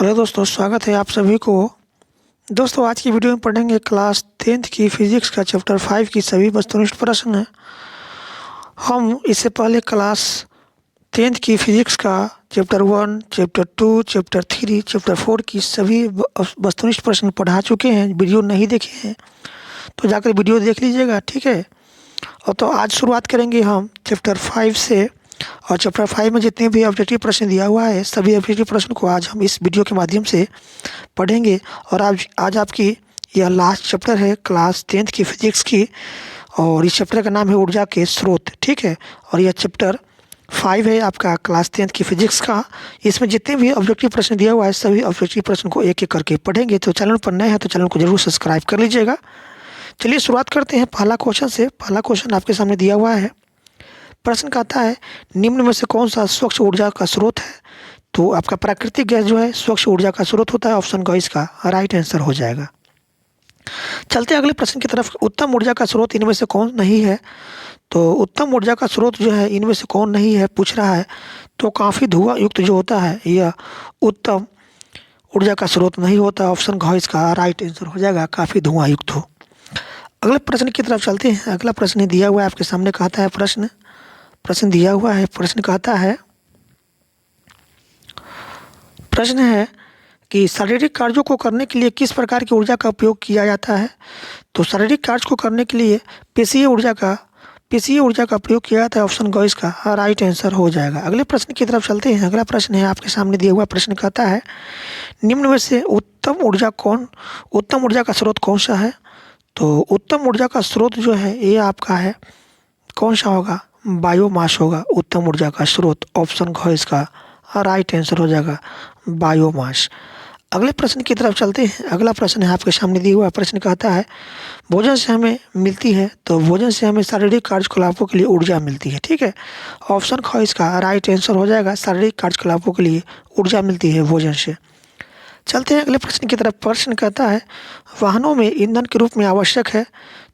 Hello दोस्तों, स्वागत है आप सभी को। दोस्तों, आज की वीडियो में पढ़ेंगे क्लास 10th की फिजिक्स का चैप्टर 5 की सभी वस्तुनिष्ठ प्रश्न है। हम इससे पहले क्लास 10th की फिजिक्स का चैप्टर 1, चैप्टर 2, चैप्टर 3, चैप्टर 4 की सभी वस्तुनिष्ठ प्रश्न पढ़ा चुके हैं। वीडियो नहीं देखे हैं तो जाकर वीडियो देख लीजिएगा, ठीक है। और तो आज शुरुआत करेंगे हम चैप्टर 5 से। और चैप्टर 5 में जितने भी ऑब्जेक्टिव प्रश्न दिया हुआ है, सभी ऑब्जेक्टिव प्रश्न को आज हम इस वीडियो के माध्यम से पढ़ेंगे। और आज आपकी यह लास्ट चैप्टर है क्लास 10th की फिजिक्स की, और इस चैप्टर का नाम है ऊर्जा के स्रोत, ठीक है। और यह चैप्टर 5 है आपका क्लास 10th की फिजिक्स का। इसमें जितने भी ऑब्जेक्टिव प्रश्न दिया हुआ है, सभी ऑब्जेक्टिव प्रश्न को एक एक करके पढ़ेंगे। तो चैनल पर नए हैं तो चैनल को जरूर सब्सक्राइब कर लीजिएगा। चलिए शुरुआत करते हैं पहला क्वेश्चन से। पहला क्वेश्चन आपके सामने दिया हुआ है। प्रश्न कहता है, निम्न में से कौन सा स्वच्छ ऊर्जा का स्रोत है? तो आपका प्राकृतिक गैस जो है स्वच्छ ऊर्जा का स्रोत होता है। ऑप्शन ग इसका राइट आंसर हो जाएगा। चलते अगले प्रश्न की तरफ। उत्तम ऊर्जा का स्रोत इनमें से कौन नहीं है? तो उत्तम ऊर्जा का स्रोत जो है इनमें से कौन नहीं है पूछ रहा है। तो काफ़ी धुआं युक्त जो होता है यह उत्तम ऊर्जा का स्रोत नहीं होता। ऑप्शन घ इसका राइट आंसर हो जाएगा, काफ़ी धुआं युक्त हो। अगले प्रश्न की तरफ चलते हैं। अगला प्रश्न दिया हुआ है आपके सामने। कहता है प्रश्न दिया हुआ है। प्रश्न कहता है, प्रश्न है कि शारीरिक कार्यों को करने के लिए किस प्रकार की ऊर्जा का उपयोग किया जाता है? तो शारीरिक कार्य को करने के लिए पेशीय ऊर्जा का प्रयोग किया जाता है। ऑप्शन ग इसका राइट आंसर हो जाएगा। अगले प्रश्न की तरफ चलते हैं। अगला प्रश्न है आपके सामने दिया हुआ। प्रश्न कहता है, निम्न में से उत्तम ऊर्जा का स्रोत कौन सा है? तो उत्तम ऊर्जा का स्रोत जो है ये आपका है, कौन सा होगा? बायोमास होगा उत्तम ऊर्जा का स्रोत। ऑप्शन घ इसका राइट आंसर हो जाएगा, बायोमास। अगले प्रश्न की तरफ चलते हैं। अगला प्रश्न है आपके सामने दिया हुआ। प्रश्न कहता है, भोजन से हमें मिलती है। तो भोजन से हमें शारीरिक कार्यकलापों के लिए ऊर्जा मिलती है, ठीक है। ऑप्शन ख इसका राइट आंसर हो जाएगा, शारीरिक कार्यकलापों के लिए ऊर्जा मिलती है भोजन से। चलते हैं अगले प्रश्न की तरफ। प्रश्न कहता है, वाहनों में ईंधन के रूप में आवश्यक है।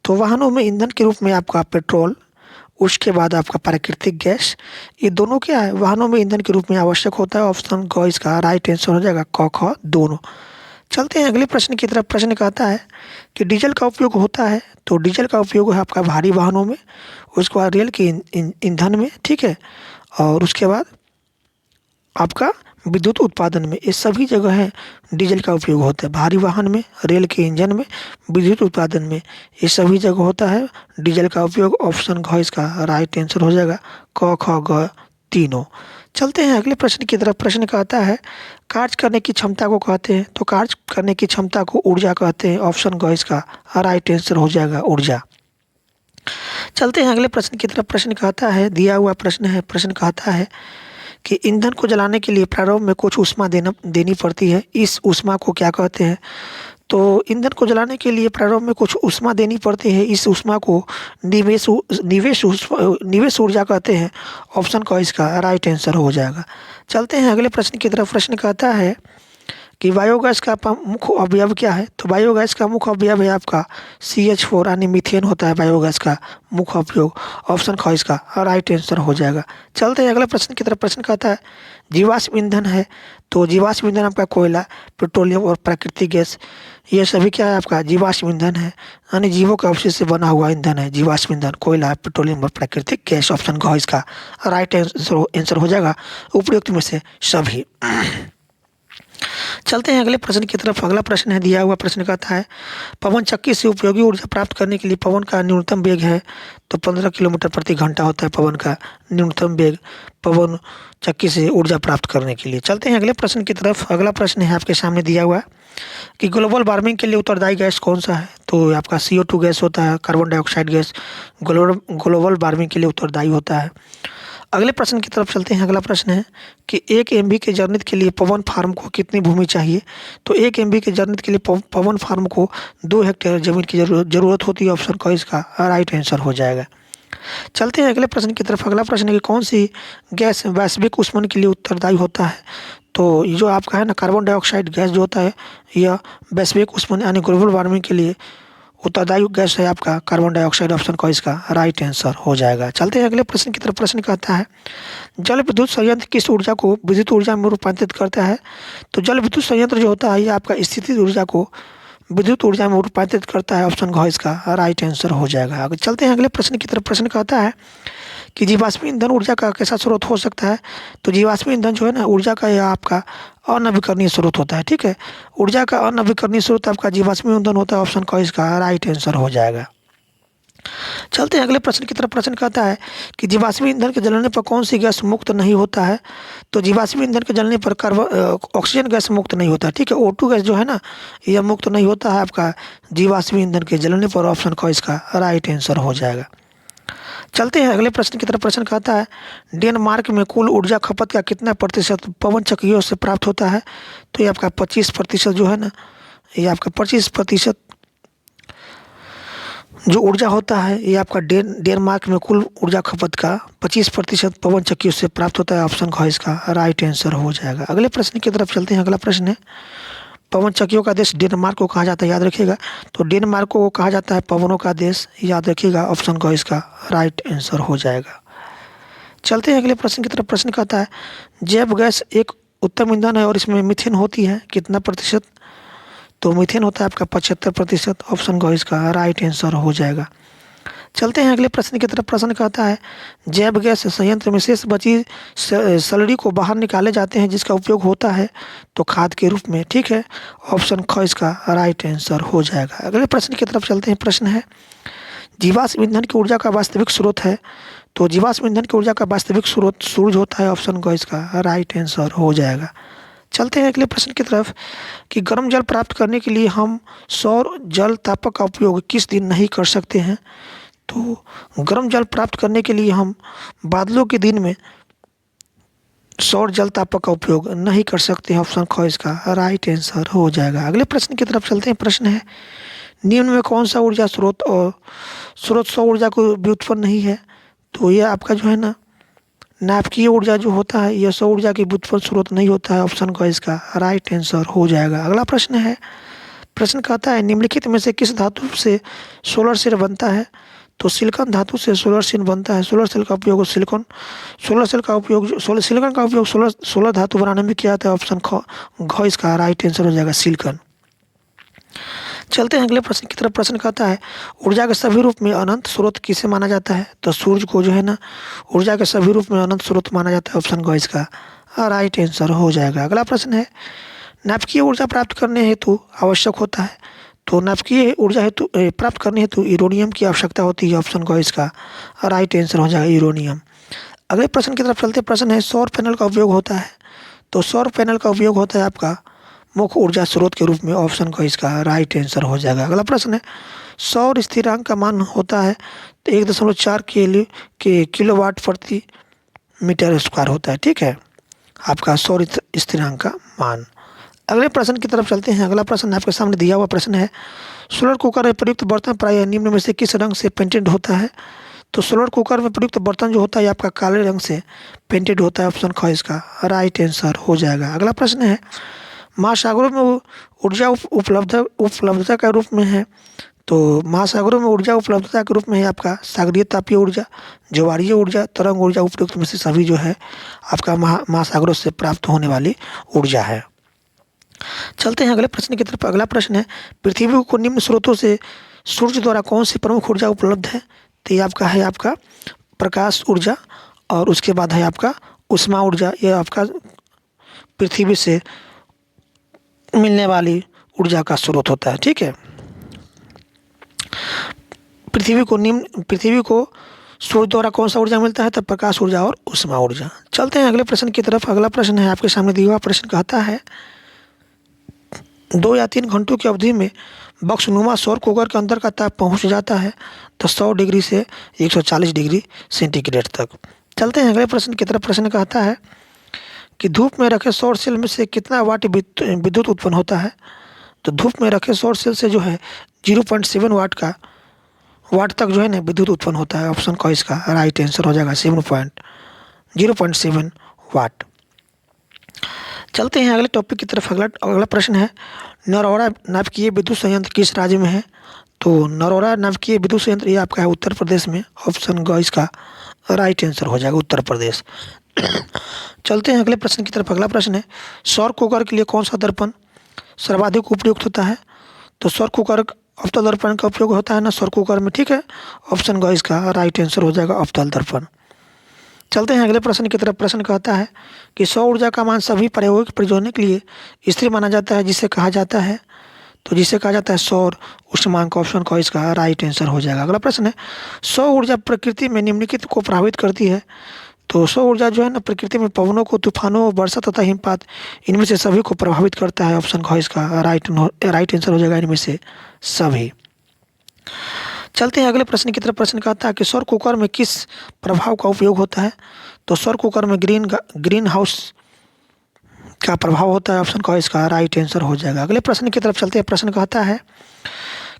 तो वाहनों में ईंधन के रूप में आपका पेट्रोल, उसके बाद आपका प्राकृतिक गैस, ये दोनों क्या है? वाहनों में ईंधन के रूप में आवश्यक होता है। ऑप्शन ग इसका राइट आंसर हो जाएगा, क ख दोनों। चलते हैं अगले प्रश्न की तरफ। प्रश्न कहता है कि डीजल का उपयोग होता है। तो डीजल का उपयोग है आपका भारी वाहनों में, उसके बाद रेल के ईंधन में, ठीक है। और उसके बाद आपका विद्युत उत्पादन में, ये सभी जगह है डीजल का उपयोग होता है। भारी वाहन में, रेल के इंजन में, विद्युत उत्पादन में, ये सभी जगह होता है डीजल का उपयोग। ऑप्शन घ इसका राइट आंसर हो जाएगा, क ख ग तीनों। चलते हैं अगले प्रश्न की तरफ। प्रश्न कहता है, कार्य करने की क्षमता को कहते हैं। तो कार्य करने की क्षमता को ऊर्जा कहते हैं। ऑप्शन ग इसका राइट आंसर हो जाएगा, ऊर्जा। चलते हैं अगले प्रश्न की तरफ। प्रश्न कहता है, दिया हुआ प्रश्न है। प्रश्न कहता है कि ईंधन को जलाने के लिए प्रारंभ में कुछ ऊष्मा देनी पड़ती है। इस ऊष्मा को क्या कहते हैं? तो ईंधन को जलाने के लिए प्रारंभ में कुछ ऊष्मा देनी पड़ती है। इस ऊष्मा को निवेश ऊर्जा कहते हैं। ऑप्शन का इसका राइट आंसर हो जाएगा। चलते हैं अगले प्रश्न की तरफ। प्रश्न कहता है कि बायोगैस का मुख्य अवयव क्या है? तो बायोगैस का मुख्य अवयव है आपका CH4 यानी मीथेन होता है बायोगैस का मुख्य उपयोग। ऑप्शन ख इसका राइट आंसर हो जाएगा। चलते हैं अगले प्रश्न की तरफ। प्रश्न कहता है, जीवाश्म ईंधन है। तो जीवाश्म ईंधन आपका कोयला, पेट्रोलियम और प्राकृतिक गैस, ये सभी क्या है? आपका जीवाश्म ईंधन है, यानी जीवों के अवशेष से बना हुआ ईंधन है जीवाश्म ईंधन, कोयला, पेट्रोलियम और प्राकृतिक गैस। ऑप्शन घ इसका राइट आंसर हो जाएगा, उपयुक्त में से सभी। चलते हैं अगले प्रश्न की तरफ। अगला प्रश्न है दिया हुआ। प्रश्न कहता है, पवन चक्की से उपयोगी ऊर्जा प्राप्त करने के लिए पवन का न्यूनतम वेग है। तो 15 किलोमीटर प्रति घंटा होता है पवन का न्यूनतम वेग, पवन चक्की से ऊर्जा प्राप्त करने के लिए। चलते हैं अगले प्रश्न की तरफ। अगला प्रश्न है आपके सामने दिया हुआ कि ग्लोबल वार्मिंग के लिए उत्तरदायी गैस कौन सा है? तो आपका CO2 गैस होता है, carbon dioxide gas global warming के लिए उत्तरदायी होता है। अगले प्रश्न की तरफ चलते हैं। अगला प्रश्न है कि 1 MB के जनरेट के लिए पवन फार्म को कितनी भूमि चाहिए? तो 1 MB के जनरेट के लिए पवन फार्म को 2 हेक्टेयर जमीन की जरूरत होती है। ऑप्शन का इसका राइट आंसर हो जाएगा। चलते हैं अगले प्रश्न की तरफ। अगला प्रश्न है कि कौन सी गैस वैश्विक ऊष्मन के लिए उत्तरदायी होता है? तो ये जो आपका है ना, कार्बन डाइऑक्साइड गैस जो होता है यह वैश्विक ऊष्मन यानी ग्लोबल वार्मिंग के लिए उत्तरदायी गैस है आपका कार्बन डाइऑक्साइड, ऑप्शन क इसका राइट आंसर हो जाएगा। चलते हैं अगले प्रश्न की तरफ। प्रश्न कहता है जल विद्युत संयंत्र किस ऊर्जा को विद्युत ऊर्जा में रूपांतरित करता है? तो जल विद्युत संयंत्र जो होता है ये आपका स्थितिज ऊर्जा को विद्युत ऊर्जा में रूपांतरित करता है, ऑप्शन घ इसका राइट आंसर हो जाएगा। आगे चलते हैं अगले प्रश्न की तरफ। प्रश्न कहता है कि जीवाश्म ईंधन ऊर्जा का कैसा स्रोत हो सकता है? तो जीवाश्म ईंधन जो है ना ऊर्जा का यह आपका अनवीकरणीय स्रोत होता है, ठीक है। ऊर्जा का अनवीकरणीय स्रोत आपका जीवाश्म ईंधन होता है, ऑप्शन क इसका राइट आंसर हो जाएगा। चलते हैं अगले प्रश्न की तरफ। प्रश्न कहता है कि जीवाश्म ईंधन के जलने पर कौन सी गैस मुक्त नहीं होता है? तो जीवाश्म ईंधन के जलने पर ऑक्सीजन गैस मुक्त नहीं होता, ठीक है। O2 गैस जो है ना यह मुक्त नहीं होता है आपका जीवाश्म ईंधन के जलने पर, ऑप्शन क इसका राइट आंसर हो जाएगा। चलते हैं अगले प्रश्न की तरफ। प्रश्न कहता है डेनमार्क में कुल ऊर्जा खपत का कितना प्रतिशत पवन चक्कियों से प्राप्त होता है? तो ये आपका 25% जो है ना, ये आपका 25% जो ऊर्जा होता है ये आपका डेनमार्क में कुल ऊर्जा खपत का 25% पवन चक्कियों से प्राप्त होता है, ऑप्शन ख इसका राइट आंसर हो जाएगा। अगले प्रश्न की तरफ चलते हैं। अगला प्रश्न है पवन चक्कियों का देश डेनमार्क को कहा जाता है, याद रखिएगा। तो डेनमार्क को कहा जाता है पवनों का देश, याद रखिएगा, ऑप्शन क इसका राइट आंसर हो जाएगा। चलते हैं अगले प्रश्न की तरफ। प्रश्न कहता है जैव गैस एक उत्तम ईंधन है और इसमें मीथेन होती है, कितना प्रतिशत? तो मीथेन होता है आपका 75%, ऑप्शन ग इसका राइट आंसर हो जाएगा। चलते हैं अगले प्रश्न की तरफ। प्रश्न कहता है जैव गैस संयंत्र में शेष बची सलड़ी को बाहर निकाले जाते हैं जिसका उपयोग होता है तो खाद के रूप में, ठीक है, ऑप्शन ख इसका राइट आंसर हो जाएगा। अगले प्रश्न की तरफ चलते हैं। प्रश्न है जीवाश्म ईंधन की ऊर्जा का वास्तविक स्रोत है? तो जीवाश्म ईंधन की ऊर्जा का वास्तविक स्रोत सूरज होता है, ऑप्शन ग इसका राइट आंसर हो जाएगा। चलते हैं अगले प्रश्न की तरफ कि गर्म जल प्राप्त करने के लिए हम सौर जल तापक का उपयोग किस दिन नहीं कर सकते हैं? तो गर्म जल प्राप्त करने के लिए हम बादलों के दिन में सौर जल तापक का उपयोग नहीं कर सकते हैं, ऑप्शन ख इसका राइट आंसर हो जाएगा। अगले प्रश्न की तरफ चलते हैं। प्रश्न है निम्न में कौन सा ऊर्जा स्रोत सौर ऊर्जा को व्युत्पन्न नहीं है? तो यह आपका जो है ना नाभिकीय ऊर्जा जो होता है यह सौर ऊर्जा की व्युत्पन्न स्रोत नहीं होता है, ऑप्शन क इसका राइट आंसर हो जाएगा। अगला प्रश्न है। प्रश्न कहता है निम्नलिखित में से किस धातु से सोलर सेल बनता है? तो सिलिकॉन धातु से सोलर सेल बनता है। सोलर सेल का उपयोग सिलिकॉन का उपयोग सोलर धातु बनाने में किया जाता है, ऑप्शन घ इसका राइट आंसर हो जाएगा, सिलिकॉन। चलते हैं अगले प्रश्न की तरफ। प्रश्न कहता है ऊर्जा के सभी रूप में अनंत स्रोत किसे माना जाता है? तो सूर्य को जो है ना ऊर्जा के सभी रूप में अनंत स्रोत माना जाता है, ऑप्शन ग इसका राइट आंसर हो जाएगा। अगला प्रश्न है नाभिकीय ऊर्जा प्राप्त करने हेतु आवश्यक होता है? तो नाभिकीय ऊर्जा हेतु प्राप्त करने हेतु यूरेनियम की आवश्यकता होती है, ऑप्शन ग इसका राइट आंसर हो जाएगा, यूरेनियम। अगले प्रश्न की तरफ चलते। प्रश्न है सौर पैनल का उपयोग होता है? तो सौर पैनल का उपयोग होता है आपका मुख्य ऊर्जा स्रोत के रूप में, ऑप्शन का इसका राइट आंसर हो जाएगा। अगला प्रश्न है सौर स्थिरांक का मान होता है तो 1.4 किलोवाट प्रति मीटर स्क्वायर होता है, ठीक है, आपका सौर स्थिरांक का मान। अगले प्रश्न की तरफ चलते हैं। अगला प्रश्न आपके सामने दिया हुआ प्रश्न है सोलर कुकर में प्रयुक्त बर्तन प्रायः निम्न में से किस रंग से पेंटेड होता है? तो सोलर कुकर में प्रयुक्त बर्तन जो होता है आपका काले रंग से पेंटेड होता है, ऑप्शन ख इसका राइट आंसर हो जाएगा। अगला प्रश्न है महासागरों में ऊर्जा उपलब्धता के रूप में है? तो महासागरों में ऊर्जा उपलब्धता के रूप में है आपका सागरीय तापीय ऊर्जा, ज्वारीय ऊर्जा, तरंग ऊर्जा, उपयुक्त में से सभी जो है आपका महासागरों से प्राप्त होने वाली ऊर्जा है। चलते हैं अगले प्रश्न की तरफ। अगला प्रश्न है पृथ्वी को निम्न स्रोतों से सूर्य द्वारा कौन सी प्रमुख ऊर्जा उपलब्ध है? तो ये आपका है आपका प्रकाश ऊर्जा और उसके बाद है आपका उष्मा ऊर्जा। यह आपका पृथ्वी से मिलने वाली ऊर्जा का स्रोत होता है, ठीक है। पृथ्वी को सूर्य द्वारा कौन सा ऊर्जा मिलता है? तो प्रकाश ऊर्जा और उष्मा ऊर्जा। चलते हैं अगले प्रश्न की तरफ। अगला प्रश्न है आपके सामने दिया हुआ प्रश्न कहता है 2 या 3 घंटों की अवधि में बक्सनुमा सौर कुकर के अंदर का ताप पहुंच जाता है तो 100 डिग्री से 140 डिग्री सेंटीग्रेड तक। चलते हैं अगले प्रश्न की तरफ। प्रश्न कहता है कि धूप में रखे सौर सेल में से कितना वाट विद्युत उत्पन्न होता है? तो धूप में रखे सौर सेल से जो है 0.7 वाट तक जो है ना विद्युत उत्पन्न होता है, ऑप्शन क इसका राइट आंसर हो जाएगा, 0.7 वाट। चलते हैं अगले टॉपिक की तरफ। अगला प्रश्न है नरौरा नाभिकीय विद्युत संयंत्र किस राज्य में है? तो नरोरा नाभिकीय विद्युत संयंत्र ये आपका है उत्तर प्रदेश में। ऑप्शन ग इसका राइट आंसर हो जाएगा, उत्तर प्रदेश। चलते हैं अगले प्रश्न की तरफ। अगला प्रश्न है, सौर कुकर के लिए कौन सा दर्पण सर्वाधिक उपयुक्त होता है? तो सौर कुकर अवतल दर्पण का उपयोग होता है ना सौर कुकर में, ठीक है। ऑप्शन ग इसका राइट आंसर हो जाएगा, अवतल दर्पण। चलते हैं अगले प्रश्न की तरफ। प्रश्न कहता है कि सौर ऊर्जा का मान सभी प्रायोगिक प्रयोजनों के लिए स्थिर माना जाता है, जिसे कहा जाता है, तो जिसे कहा जाता है सौर उष्मांक। ऑप्शन क इसका राइट आंसर हो जाएगा। अगला प्रश्न है, सौर ऊर्जा प्रकृति में निम्नलिखित को प्रभावित करती है? तो सौर ऊर्जा जो है ना प्रकृति में पवनों को, तूफानों, वर्षा तथा हिमपात, इनमें से सभी को प्रभावित करता है। ऑप्शन ख इसका राइट आंसर हो जाएगा, इनमें से सभी। चलते हैं अगले प्रश्न की तरफ। प्रश्न कहता है कि सौर कुकर में किस प्रभाव का उपयोग होता है? तो सौर कुकर में ग्रीन हाउस का प्रभाव होता है। ऑप्शन क इसका राइट आंसर हो जाएगा। अगले प्रश्न की तरफ चलते हैं। प्रश्न कहता है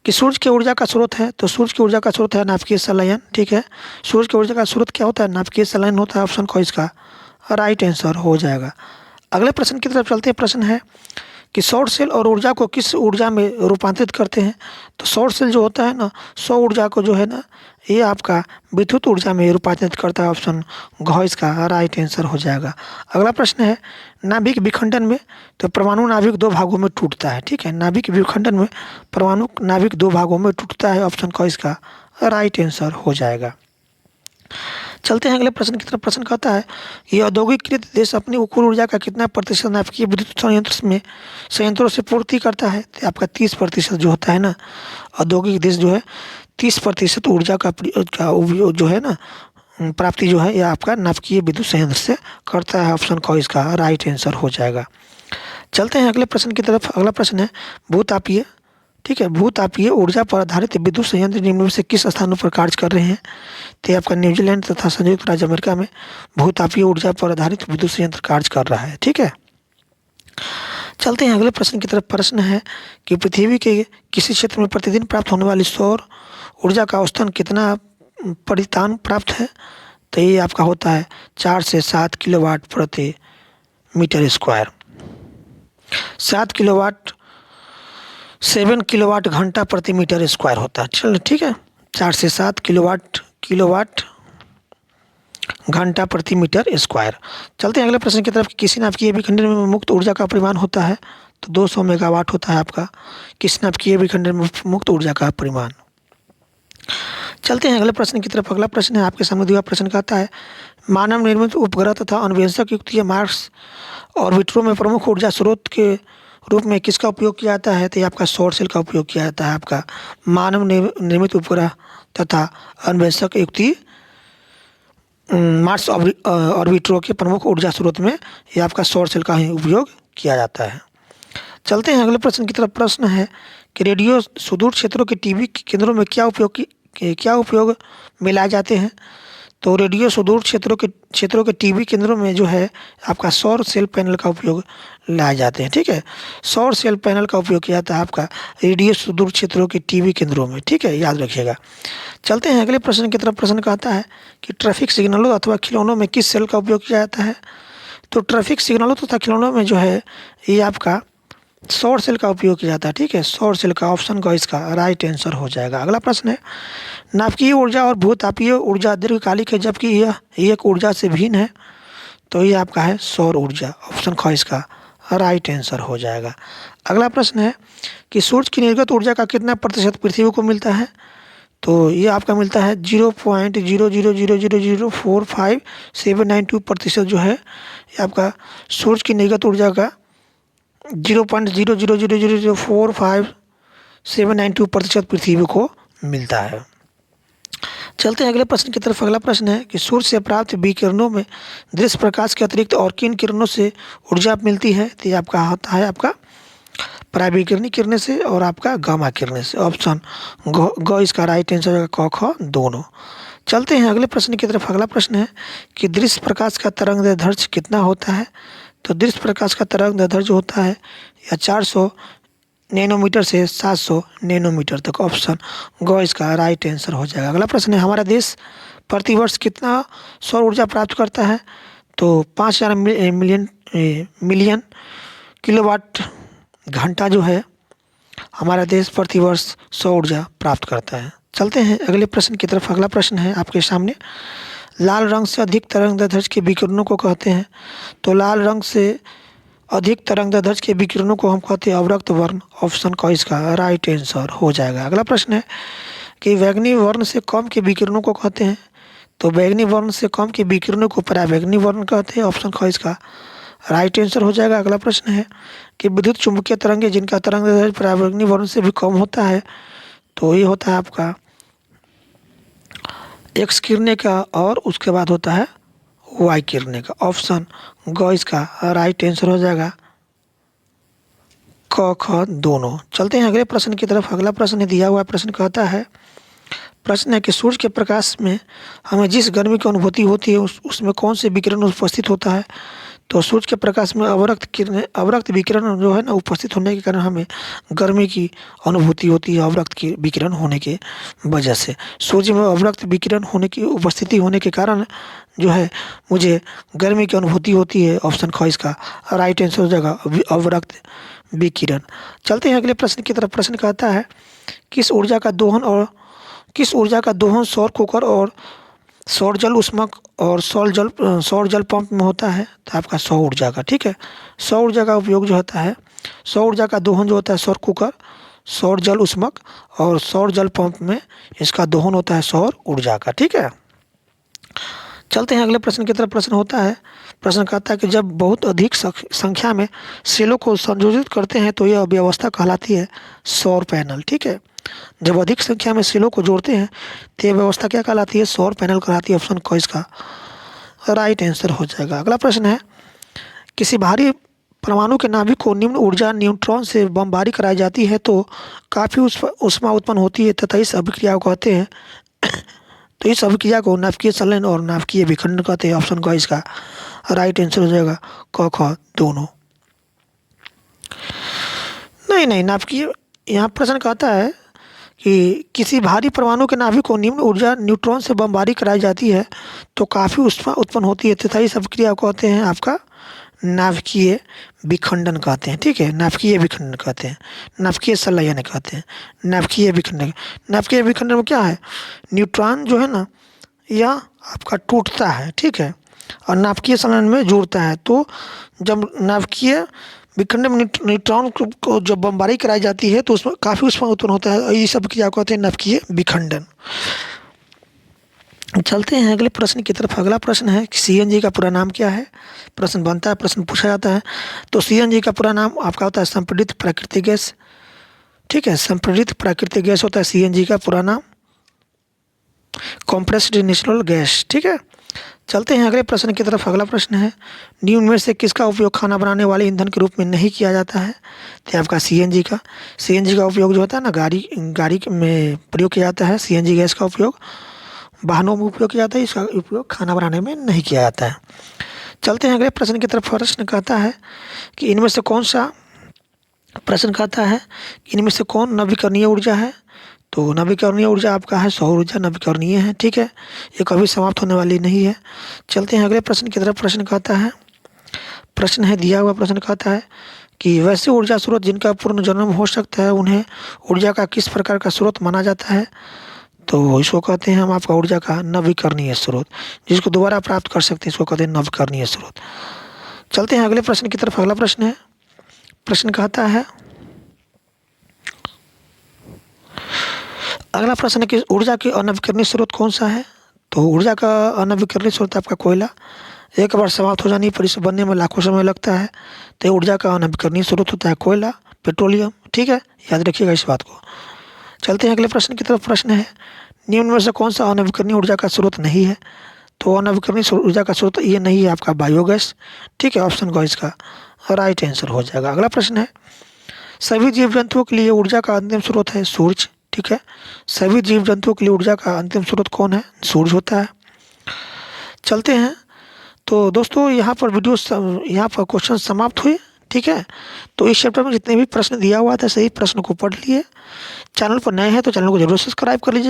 कि सूर्य की ऊर्जा का स्रोत है, तो सूर्य की ऊर्जा का स्रोत है नाभिकीय संलयन, ठीक है। सूर्य की ऊर्जा का स्रोत क्या होता है? नाभिकीय संलयन होता है। ऑप्शन क इसका राइट आंसर हो जाएगा। अगले प्रश्न की तरफ चलते हैं। प्रश्न है कि सौर सेल और ऊर्जा को किस ऊर्जा में रूपांतरित करते हैं? तो सौर सेल जो होता है ना, सौर ऊर्जा को जो है ना, ये आपका विद्युत ऊर्जा में रूपांतरित करता है। ऑप्शन घ इसका राइट आंसर हो जाएगा। अगला प्रश्न है, नाभिक विखंडन में, तो परमाणु नाभिक दो भागों में टूटता है, ठीक है। नाभिक विखंडन में परमाणु नाभिक दो भागों में टूटता है। ऑप्शन क इसका राइट आंसर हो जाएगा। चलते हैं अगले प्रश्न की तरफ। प्रश्न कहता है, ये औद्योगिकीकृत देश अपनी कुल ऊर्जा का कितना प्रतिशत नाभिकीय विद्युत संयंत्रों से पूर्ति करता है? तो आपका 30% जो होता है ना, औद्योगिक देश जो है 30% ऊर्जा का उपयोग जो है ना, प्राप्ति जो है यह आपका नाभिकीय विद्युत संयंत्र से करता है। ऑप्शन क इसका राइट आंसर हो जाएगा। चलते हैं अगले प्रश्न की तरफ। अगला प्रश्न है भूतापीय, ठीक है। भूतापीय ऊर्जा पर आधारित विद्युत संयंत्र निम्न में से किस स्थानों पर कार्य कर रहे हैं? तो आपका न्यूजीलैंड तथा संयुक्त राज्य अमेरिका में भूतापीय ऊर्जा पर आधारित विद्युत संयंत्र कार्य कर रहा है, ठीक है। चलते हैं अगले प्रश्न की तरफ। प्रश्न है कि पृथ्वी के किसी क्षेत्र में प्रतिदिन प्राप्त होने वाली सौर ऊर्जा का औसतन कितना परितान प्राप्त है? तो ये आपका होता है 4 से 7 किलोवाट प्रति मीटर स्क्वायर। 7 किलोवाट 7 किलोवाट घंटा प्रति मीटर स्क्वायर होता है। चलो ठीक है, 4 से 7 किलोवाट घंटा प्रति मीटर स्क्वायर। चलते हैं अगले प्रश्न की तरफ। किसी नाभिकीय विखंडन में मुक्त ऊर्जा का परिमाण होता है? तो 200 मेगावाट होता है आपका किसी नाभिकीय विखंडन में मुक्त ऊर्जा का परिमाण। चलते हैं अगले प्रश्न की तरफ। अगला प्रश्न है आपके सामने दिया प्रश्न कहता है, मानव निर्मित उपग्रह तथा अन्वेषक युक्त मार्स ऑर्बिटरों में प्रमुख ऊर्जा स्रोत के रूप में किसका उपयोग किया जाता है? तो ये आपका सौर सेल का उपयोग किया जाता है। आपका मानव निर्मित उपग्रह तथा अन्वेषक युक्ति मार्स ऑर्बिटरों के प्रमुख ऊर्जा स्रोत में ये आपका सौर सेल का ही उपयोग किया जाता है। चलते हैं अगले प्रश्न की तरफ। प्रश्न है कि रेडियो सुदूर क्षेत्रों के टीवी केंद्रों में क्या उपयोग में लाए जाते हैं? तो रेडियो सुदूर क्षेत्रों के टीवी केंद्रों में जो है आपका सौर सेल पैनल का उपयोग लाए जाते हैं, ठीक है। सौर सेल पैनल का उपयोग किया जाता है आपका रेडियो सुदूर क्षेत्रों के टीवी केंद्रों में, ठीक है, याद रखिएगा। चलते हैं अगले प्रश्न की तरफ। प्रश्न कहता है कि ट्रैफिक सिग्नलों अथवा खिलौनों में किस सेल का उपयोग किया जाता है? तो ट्रैफिक सिग्नलों तथा खिलौनों में जो है ये आपका सौर सेल का उपयोग किया जाता है, ठीक है। सौर सेल का ऑप्शन का इसका राइट आंसर हो जाएगा। अगला प्रश्न है, नाभिकीय ऊर्जा और भूतापीय ऊर्जा दीर्घकालिक है जबकि यह एक ऊर्जा से भिन्न है, तो ये आपका है सौर ऊर्जा। ऑप्शन ख इसका राइट आंसर हो जाएगा। अगला प्रश्न है कि सूर्य की निर्गत ऊर्जा का कितना प्रतिशत पृथ्वी को मिलता है? तो ये आपका मिलता है 0.00004792% जो है ये आपका सूर्य की निर्गत ऊर्जा का 0.00004792% पृथ्वी को मिलता है। चलते हैं अगले प्रश्न की तरफ। अगला प्रश्न है कि सूर्य से प्राप्त विकिरणों में दृश्य प्रकाश के अतिरिक्त और किन किरणों से ऊर्जा मिलती है? तो ये आपका होता है आपका पराबैंगनी किरणें से और आपका गामा किरणें से। ऑप्शन ग इसका राइट आंसर है, क ख दोनों। चलते हैं अगले प्रश्न की तरफ। अगला प्रश्न है कि दृश्य प्रकाश का तरंगदैर्ध्य कितना होता है? तो दृश्य प्रकाश का तरंगदैर्ध्य होता है या 400 नैनोमीटर से 700 नैनोमीटर तक। ऑप्शन ग इसका राइट आंसर हो जाएगा। अगला प्रश्न है, हमारा देश प्रतिवर्ष कितना सौर ऊर्जा प्राप्त करता है? तो 5000 मिलियन किलोवाट घंटा जो है हमारा देश प्रतिवर्ष 100 ऊर्जा प्राप्त करता है। चलते हैं अगले प्रश्न की तरफ। अगला प्रश्न है आपके सामने, लाल रंग से अधिक तरंगदैर्ध्य के विकिरणों को कहते हैं। तो लाल रंग से अधिक तरंगदैर्ध्य के विकिरणों को हम कहते हैं अवरक्त वर्ण। ऑप्शन का इसका राइट आंसर हो जाएगा। अगला प्रश्न है कि बैंगनी वर्ण से कम के विकिरणों को कहते हैं। तो बैंगनी वर्ण से कम के विकिरणों को पराबैंगनी वर्ण कहते हैं। ऑप्शन का इसका राइट आंसर हो जाएगा। अगला प्रश्न है कि विद्युत चुम्बकीय तरंगे जिनका तरंगदैर्ध्य पराबैंगनी वर्ण से भी कम होता है, तो ये होता है आपका एक्स किरणें का और उसके बाद होता है वाई किरणें का। ऑप्शन ग इसका राइट आंसर हो जाएगा, क ख दोनों। चलते हैं अगले प्रश्न की तरफ। अगला प्रश्न दिया हुआ प्रश्न कहता है, प्रश्न है कि सूर्य के प्रकाश में हमें जिस गर्मी की अनुभूति होती है उसमें कौन से विकिरण उपस्थित होता है। तो सूर्य के प्रकाश में अवरक्त विकिरण जो है ना उपस्थित होने के कारण हमें गर्मी की अनुभूति होती है। अवरक्त की विकिरण होने के वजह से सूर्य में अवरक्त विकिरण होने की उपस्थिति होने के कारण जो है मुझे गर्मी की अनुभूति होती है। ऑप्शन ख इसका राइट आंसर हो जाएगा, अवरक्त विकिरण। चलते हैं अगले प्रश्न की तरफ। प्रश्न कहता है, किस ऊर्जा का दोहन सौर कुकर और सौर जल उष्मक और सौर जल पंप में होता है। तो आपका सौर ऊर्जा का, ठीक है। सौर ऊर्जा का उपयोग जो होता है, सौर ऊर्जा का दोहन जो होता है सौर कुकर, सौर जल उष्मक और सौर जल पंप में इसका दोहन होता है सौर ऊर्जा का, ठीक है। चलते हैं अगले प्रश्न की तरफ। प्रश्न होता है, प्रश्न कहता है कि जब बहुत अधिक संख्या में सेलों को संयोजित करते हैं तो यह व्यवस्था कहलाती है सौर पैनल, ठीक है। जब अधिक संख्या में सेलों को जोड़ते हैं तो यह व्यवस्था क्या कहलाती है, सौर पैनल कहलाती है। ऑप्शन क इसका राइट आंसर हो जाएगा। अगला प्रश्न है, किसी भारी परमाणु के नाभिक को निम्न ऊर्जा न्यूट्रॉन से बमबारी कराई जाती है तो काफ़ी ऊष्मा उत्पन्न होती है तथा इस अभिक्रिया को कहते हैं तो इस अभिक्रिया को नाभिकीय संलयन और नाभिकीय विखंडन कहते हैं। ऑप्शन क इसका राइट आंसर हो जाएगा, क ख दोनों। नहीं, नाभिकीय, यहाँ प्रश्न कहता है कि किसी भारी परमाणु के नाभिक को निम्न ऊर्जा न्यूट्रॉन से बमबारी कराई जाती है तो काफ़ी ऊष्मा उत्पन्न होती है तथा इस अभिक्रिया को कहते हैं आपका नाभिकीय विखंडन कहते हैं, ठीक है। नाभिकीय विखंडन कहते हैं, नाभिकीय संलयन कहते हैं, नाभिकीय विखंडन। नाभिकीय विखंडन में क्या है, न्यूट्रॉन जो है ना यह आपका टूटता है, ठीक है, और नाभिकीय संलयन में जुड़ता है। तो जब नाभिकीय विखंडन में न्यूट्रॉन को जब बमबारी कराई जाती है तो उसमें काफ़ी ऊष्मा उत्पन्न होता है। इस अभिक्रिया को कहते हैं नाभिकीय विखंडन। चलते हैं अगले प्रश्न की तरफ। अगला प्रश्न है कि सीएनजी का पूरा नाम क्या है। प्रश्न बनता है, प्रश्न पूछा जाता है। तो सीएनजी का पूरा नाम आपका होता है संपीड़ित प्राकृतिक गैस, ठीक है। संपीड़ित प्राकृतिक गैस होता है सीएनजी का पूरा नाम, कॉम्प्रेस्ड नेचुरल गैस, ठीक है। चलते हैं अगले प्रश्न की तरफ। अगला प्रश्न है, निम्न में से किसका उपयोग खाना बनाने वाले ईंधन के रूप में नहीं किया जाता है। तो आपका सीएनजी का उपयोग जो होता है ना गाड़ी में प्रयोग किया जाता है। सीएनजी गैस का उपयोग वाहनों में उपयोग किया जाता है, इसका उपयोग खाना बनाने में नहीं किया जाता है। चलते हैं अगले प्रश्न की तरफ। प्रश्न कहता है कि इनमें से कौन सा, प्रश्न कहता है इनमें से कौन नवीकरणीय ऊर्जा है। तो नवीकरणीय ऊर्जा आपका है सौर ऊर्जा, नवीकरणीय है, ठीक है। ये कभी समाप्त होने वाली नहीं है। चलते हैं अगले प्रश्न की तरफ। प्रश्न कहता है, प्रश्न है दिया हुआ प्रश्न कहता है कि वैसे ऊर्जा स्रोत जिनका पुनर्जन्म हो सकता है उन्हें ऊर्जा का किस प्रकार का स्रोत माना जाता है। तो इसको कहते हैं हम आपका ऊर्जा का नवीकरणीय स्रोत, जिसको दोबारा प्राप्त कर सकते हैं, इसको कहते हैं नवीकरणीय स्रोत। चलते हैं अगले प्रश्न की तरफ। अगला प्रश्न है, प्रश्न कहता है, अगला प्रश्न है कि ऊर्जा की अनवीकरणीय स्रोत कौन सा है। तो ऊर्जा का अनवीकरणीय स्रोत आपका कोयला, एक बार समाप्त हो जाने पर इसे बनने में लाखों समय लगता है। तो ऊर्जा का अनवीकरणीय स्रोत होता है कोयला, पेट्रोलियम, ठीक है, याद रखिएगा इस बात को। चलते हैं अगले प्रश्न की तरफ। प्रश्न है, निम्न में से कौन सा अनवीकरणीय ऊर्जा का स्रोत नहीं है। तो अनवीकरणीय ऊर्जा का स्रोत ये नहीं है आपका बायोगैस, ठीक है। ऑप्शन ग इसका राइट आंसर हो जाएगा। अगला प्रश्न है, सभी जीव जंतुओं के लिए ऊर्जा का अंतिम स्रोत है सूर्य, ठीक है। सभी जीव जंतुओं के लिए ऊर्जा का अंतिम स्रोत कौन है, सूर्य होता है। चलते हैं। तो दोस्तों यहाँ पर क्वेश्चन समाप्त हुए, ठीक है। तो इस चैप्टर में जितने भी प्रश्न दिया हुआ था सही प्रश्न को पढ़ लिए। चैनल पर नए हैं तो चैनल को जरूर सब्सक्राइब कर लीजिए।